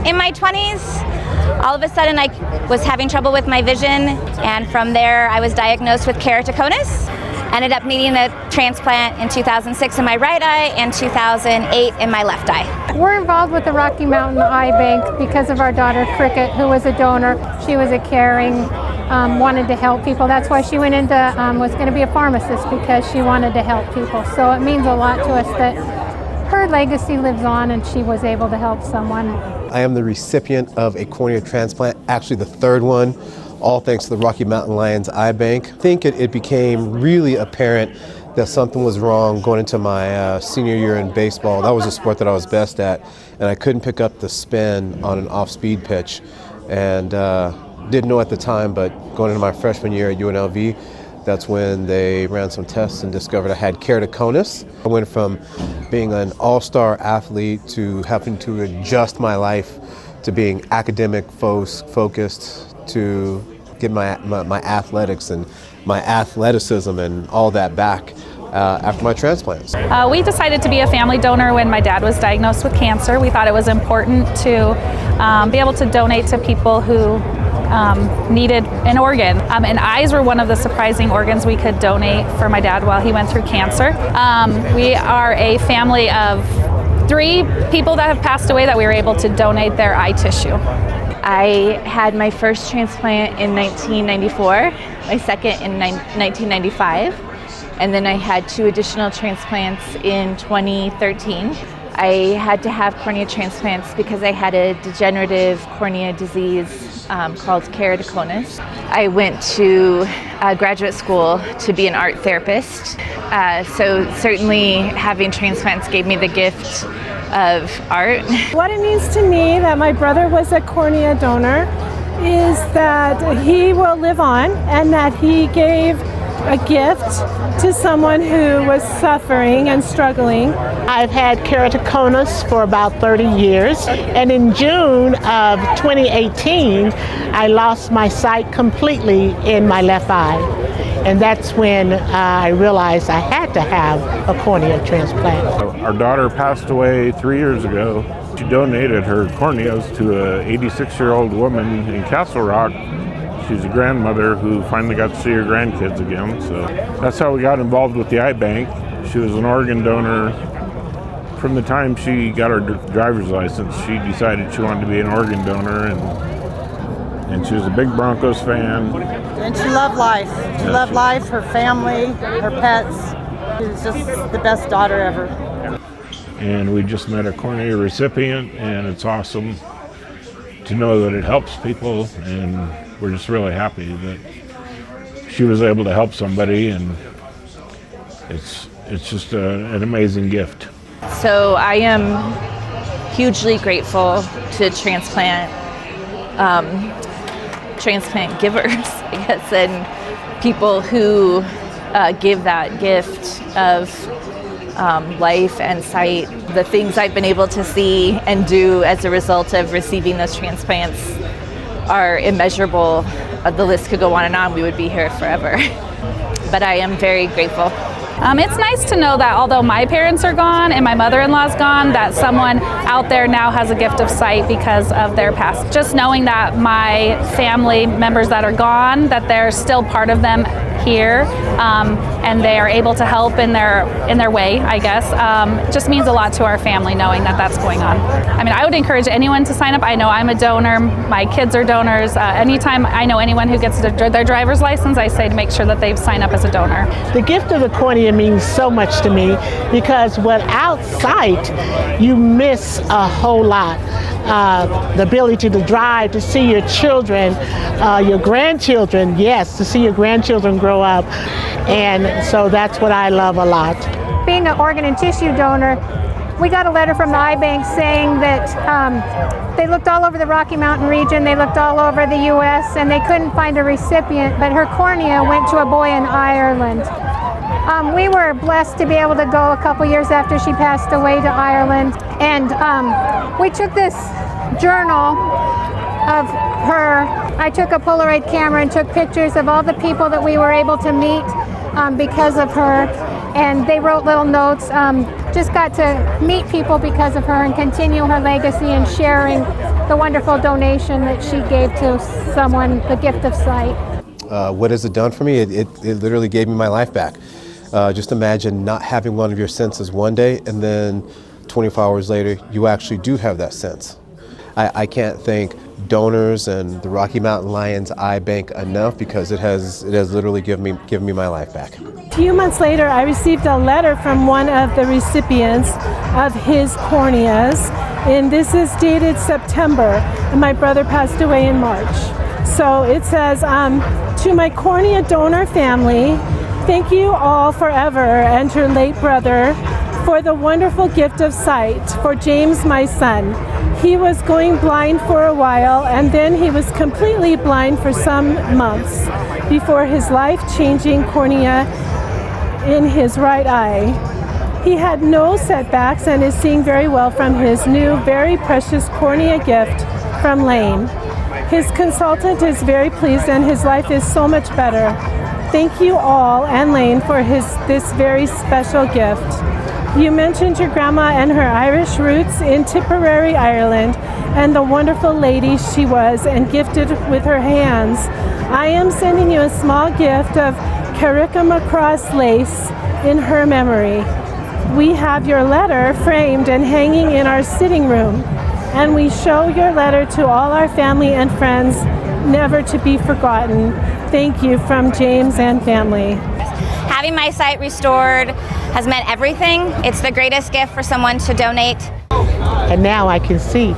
In my 20s, all of a sudden I was having trouble with my vision, and from there I was diagnosed with keratoconus. Ended up needing a transplant in 2006 in my right eye and 2008 in my left eye. We're involved with the Rocky Mountain Eye Bank because of our daughter Cricket, who was a donor. She was a caring, wanted to help people. That's why she went into, was going to be a pharmacist, because she wanted to help people. So it means a lot to us that her legacy lives on and she was able to help someone. I am the recipient of a cornea transplant, actually the third one, all thanks to the Rocky Mountain Lions Eye Bank. I think it became really apparent that something was wrong going into my senior year in baseball. That was a sport that I was best at, and I couldn't pick up the spin on an off-speed pitch. And didn't know at the time, but going into my freshman year at UNLV, that's when they ran some tests and discovered I had keratoconus. I went from being an all-star athlete to having to adjust my life to being academic focused, to get my athletics and my athleticism and all that back after my transplants. We decided to be a family donor when my dad was diagnosed with cancer. We thought it was important to be able to donate to people who needed an organ. And eyes were one of the surprising organs we could donate for my dad while he went through cancer. We are a family of 3 people that have passed away that we were able to donate their eye tissue. I had my first transplant in 1994, my second in 1995, and then I had 2 additional transplants in 2013. I had to have cornea transplants because I had a degenerative cornea disease called keratoconus. I went to graduate school to be an art therapist, so certainly having transplants gave me the gift of art. What it means to me that my brother was a cornea donor is that he will live on, and that he gave a gift to someone who was suffering and struggling. I've had keratoconus for about 30 years, and in June of 2018 I lost my sight completely in my left eye, and that's when I realized I had to have a cornea transplant. Our daughter passed away 3 years ago. She donated her corneas to an 86-year-old woman in Castle Rock. She's a grandmother who finally got to see her grandkids again. So that's how we got involved with the eye bank. She was an organ donor. From the time she got her driver's license, she decided she wanted to be an organ donor, and she was a big Broncos fan. And she loved life. She loved life, her family, her pets. She was just the best daughter ever. And we just met a cornea recipient, and it's awesome to know that it helps people, and we're just really happy that she was able to help somebody, and it's just an amazing gift. So I am hugely grateful to transplant givers, I guess, and people who give that gift of life and sight. The things I've been able to see and do as a result of receiving those transplants are immeasurable. The list could go on and on. We would be here forever. But I am very grateful. It's nice to know that although my parents are gone and my mother-in-law's gone, that someone out there now has a gift of sight because of their past. Just knowing that my family members that are gone, that there's still part of them here, and they are able to help in their way, I guess, just means a lot to our family knowing that that's going on. I mean, I would encourage anyone to sign up. I know I'm a donor, my kids are donors. Anytime I know anyone who gets their driver's license, I say to make sure that they sign up as a donor. The gift of the cornea means so much to me, because without sight, you miss a whole lot. The ability to drive, to see your children, your grandchildren, yes, to see your grandchildren grow up. And so that's what I love a lot. Being an organ and tissue donor, we got a letter from the eye bank saying that they looked all over the Rocky Mountain region, they looked all over the U.S., and they couldn't find a recipient, but her cornea went to a boy in Ireland. We were blessed to be able to go a couple years after she passed away to Ireland, and we took this journal of her. I took a Polaroid camera and took pictures of all the people that we were able to meet because of her, and they wrote little notes. Just got to meet people because of her and continue her legacy and sharing the wonderful donation that she gave to someone, the gift of sight. What has it done for me? It literally gave me my life back. Just imagine not having one of your senses one day, and then 24 hours later, you actually do have that sense. I can't thank donors and the Rocky Mountain Lions Eye Bank enough, because it has literally given me my life back. A few months later, I received a letter from one of the recipients of his corneas, and this is dated September, and my brother passed away in March. So it says, to my cornea donor family, thank you all forever and your late brother for the wonderful gift of sight for James, my son. He was going blind for a while, and then he was completely blind for some months before his life-changing cornea in his right eye. He had no setbacks and is seeing very well from his new, very precious cornea gift from Lane. His consultant is very pleased and his life is so much better. Thank you all and Lane for this very special gift. You mentioned your grandma and her Irish roots in Tipperary, Ireland, and the wonderful lady she was and gifted with her hands. I am sending you a small gift of Carrickmacross lace in her memory. We have your letter framed and hanging in our sitting room, and we show your letter to all our family and friends, never to be forgotten. Thank you from James and family. Having my sight restored has meant everything. It's the greatest gift for someone to donate. And now I can see.